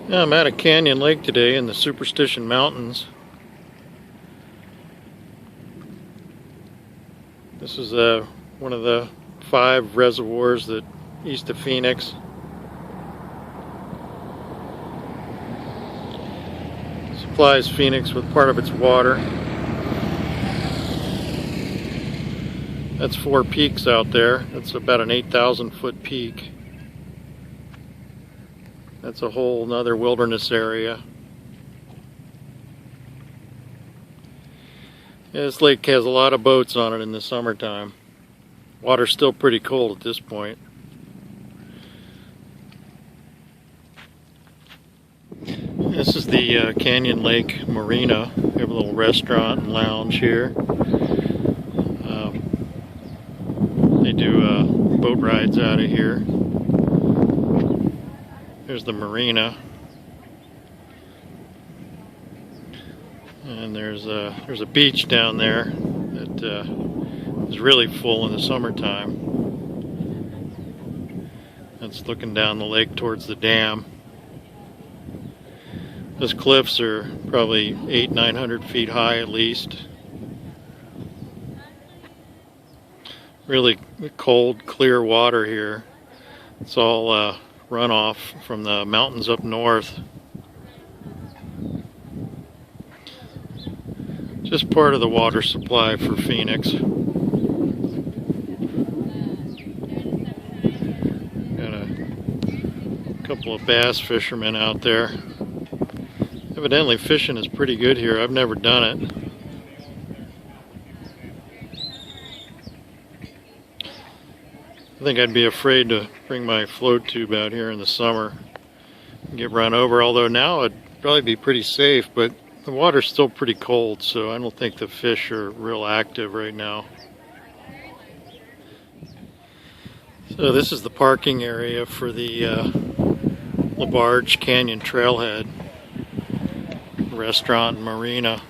Yeah, I'm at a canyon lake today in the Superstition Mountains. This is one of the 5 reservoirs that east of Phoenix. Supplies Phoenix with part of its water. That's 4 peaks out there. That's about an 8,000 foot peak. That's a whole nother wilderness area. Yeah, this lake has a lot of boats on it in the summertime. Water's still pretty cold at this point. This is the Canyon Lake Marina. We have a little restaurant and lounge here. They do boat rides out of here. There's the marina. And there's a beach down there that is really full in the summertime. That's looking down the lake towards the dam. Those cliffs are probably 800-900 feet high at least. Really cold, clear water here. It's all runoff from the mountains up north. Just part of the water supply for Phoenix. Got a couple of bass fishermen out there. Evidently fishing is pretty good here. I've never done it. I think I'd be afraid to bring my float tube out here in the summer and get run over, although now it'd probably be pretty safe, but the water's still pretty cold, so I don't think the fish are real active right now. So this is the parking area for the Barge+Canyon trailhead, restaurant and marina.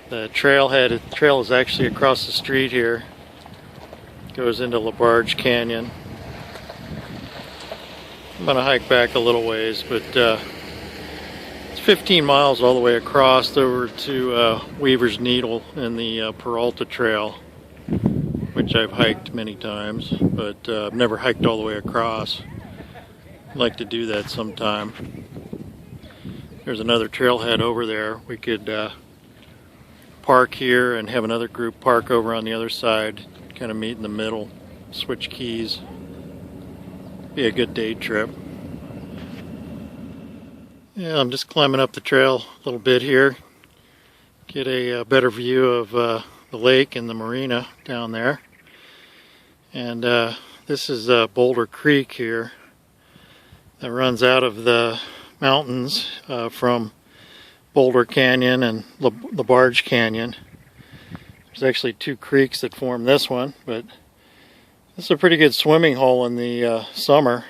The trail is actually across the street here. It goes into Barge Canyon. I'm going to hike back a little ways, but it's 15 miles all the way across over to Weaver's Needle and the Peralta Trail, which I've hiked many times, but I've never hiked all the way across. I'd like to do that sometime. There's another trailhead over there. We could park here and have another group park over on the other side, kind of meet in the middle, switch keys. Be a good day trip. Yeah, I'm just climbing up the trail a little bit here. Get a better view of the lake and the marina down there. And this is Boulder Creek here that runs out of the mountains from Boulder Canyon and the Barge Canyon. There's actually 2 creeks that form this one, but this is a pretty good swimming hole in the summer.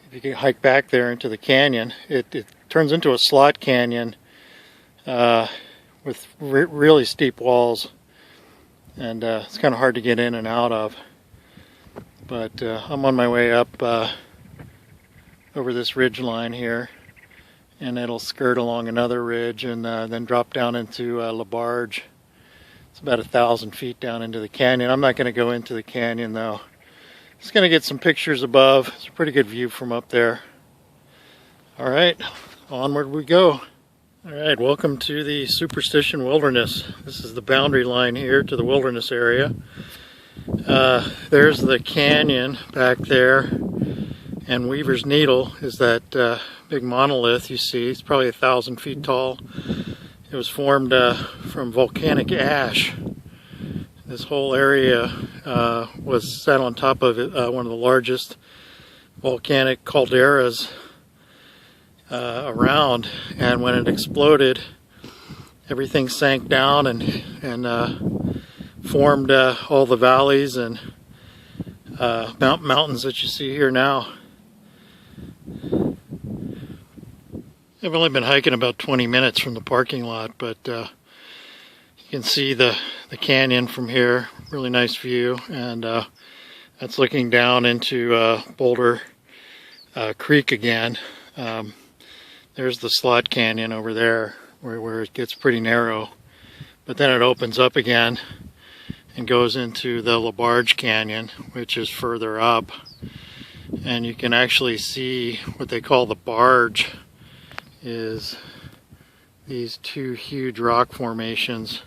If you can hike back there into the canyon, it turns into a slot canyon with really steep walls, and it's kind of hard to get in and out of. But I'm on my way up over this ridge line here, and it'll skirt along another ridge and then drop down into La Barge. It's about 1,000 feet down into the canyon. I'm not going to go into the canyon though. Just going to get some pictures above. It's a pretty good view from up there. Alright, onward we go. Alright, welcome to the Superstition Wilderness. This is the boundary line here to the wilderness area. There's the canyon back there, and Weaver's Needle is that big monolith you see. It's probably 1,000 feet tall. It was formed from volcanic ash. This whole area was sat on top of one of the largest volcanic calderas around, and when it exploded, everything sank down and formed all the valleys and mountains that you see here now. I've only been hiking about 20 minutes from the parking lot, but you can see the canyon from here. Really nice view, and That's looking down into Boulder Creek again. There's the Slot Canyon over there where it gets pretty narrow, but then it opens up again and goes into the Barge Canyon, which is further up, and you can actually see what they call the barge is these two huge rock formations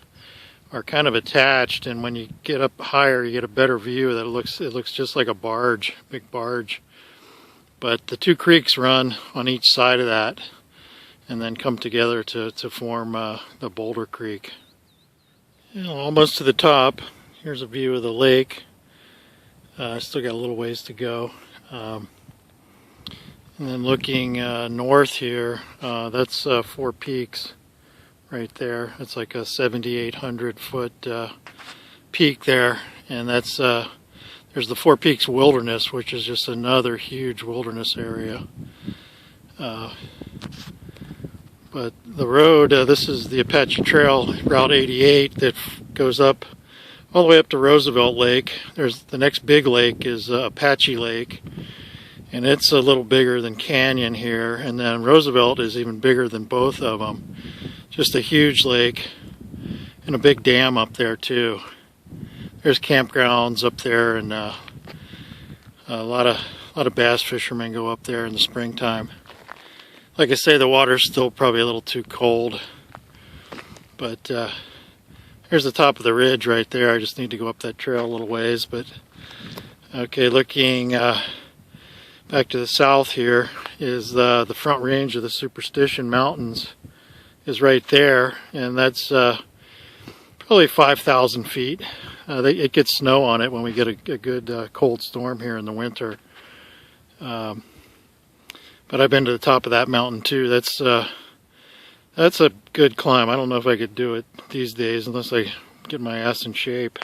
are kind of attached, and when you get up higher you get a better view that it looks just like a barge, big barge. But the two creeks run on each side of that and then come together to form the Boulder Creek. Almost to the top. Here's a view of the lake. I still got a little ways to go. And then looking north here, that's Four Peaks right there. It's like a 7,800 foot peak there, and that's there's the Four Peaks Wilderness, which is just another huge wilderness area. But the road, this is the Apache Trail, Route 88, that goes up all the way up to Roosevelt Lake. There's the next big lake is Apache Lake, and it's a little bigger than Canyon here, and then Roosevelt is even bigger than both of them. Just a huge lake and a big dam up there too. There's campgrounds up there, and a lot of bass fishermen go up there in the springtime. Like I say, the water's still probably a little too cold, but here's the top of the ridge right there. I just need to go up that trail a little ways. But okay, looking back to the south here is the front range of the Superstition Mountains is right there, and that's probably 5,000 feet. It gets snow on it when we get a good cold storm here in the winter. But I've been to the top of that mountain too. That's a good climb. I don't know if I could do it these days unless I get my ass in shape.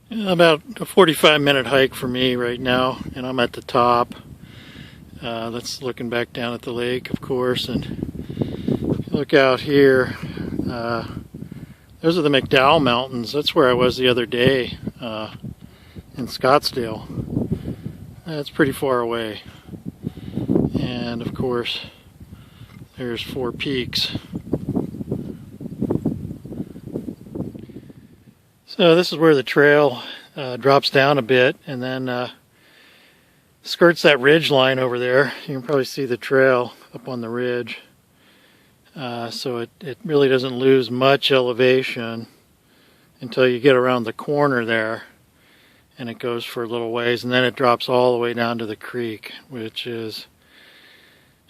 About a 45-minute hike for me right now, and I'm at the top. That's looking back down at the lake, of course, and look out here. Those are the McDowell Mountains. That's where I was the other day in Scottsdale. That's pretty far away. And of course, there's Four Peaks. So this is where the trail drops down a bit and then skirts that ridge line over there. You can probably see the trail up on the ridge. So it really doesn't lose much elevation until you get around the corner there, and it goes for a little ways, and then it drops all the way down to the creek, which is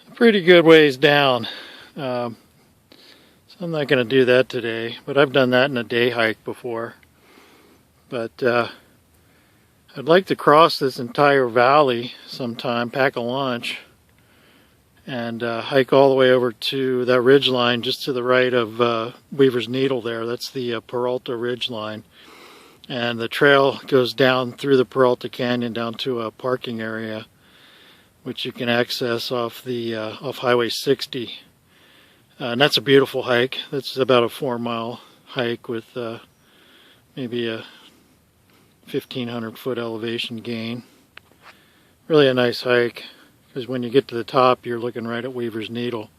a pretty good ways down. So I'm not going to do that today, but I've done that in a day hike before. But I'd like to cross this entire valley sometime, pack a lunch, and hike all the way over to that ridge line just to the right of Weaver's Needle there. That's the Peralta Ridge line. And the trail goes down through the Peralta Canyon down to a parking area, which you can access off the off Highway 60. And that's a beautiful hike. That's about a 4-mile hike with maybe a 1,500 foot elevation gain. Really a nice hike, because when you get to the top you're looking right at Weaver's Needle.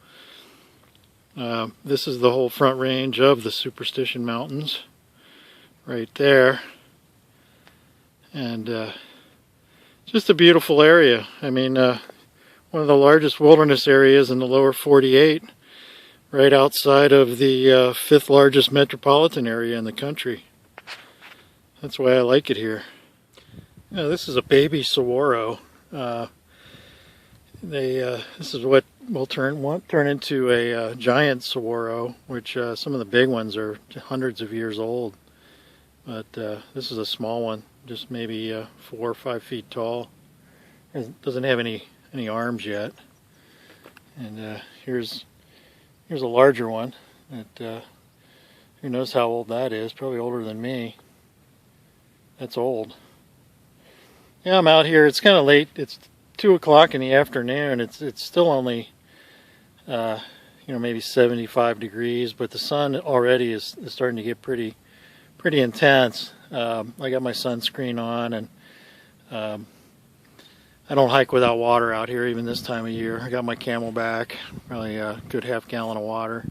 This is the whole front range of the Superstition Mountains right there, and just a beautiful area. I mean, one of the largest wilderness areas in the lower 48, right outside of the 5th largest metropolitan area in the country. That's why I like it here. This is a baby saguaro. This is what will turn into a giant saguaro, which some of the big ones are hundreds of years old. But this is a small one, just maybe 4 or 5 feet tall. It doesn't have any arms yet. And here's a larger one that who knows how old that is? Probably older than me. That's old. Yeah, I'm out here. It's kind of late. It's 2 o'clock in the afternoon. It's still only maybe 75 degrees, but the sun already is starting to get pretty intense. I got my sunscreen on, and Um, I don't hike without water out here even this time of year. I got my Camelback, probably a good half-gallon of water,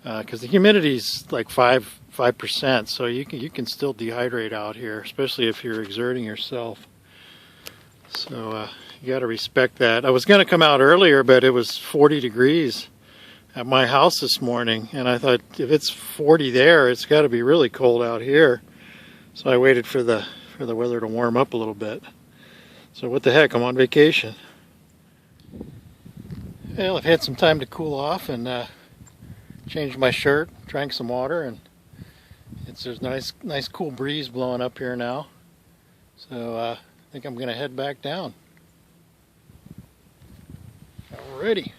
because the humidity's like 5%, so you can still dehydrate out here, especially if you're exerting yourself. So you got to respect that. I was going to come out earlier, but it was 40 degrees at my house this morning, and I thought if it's 40 there, it's got to be really cold out here. So I waited for the weather to warm up a little bit. So what the heck, I'm on vacation. Well, I've had some time to cool off and changed my shirt, drank some water, and there's nice cool breeze blowing up here now. So I think I'm going to head back down. Alrighty.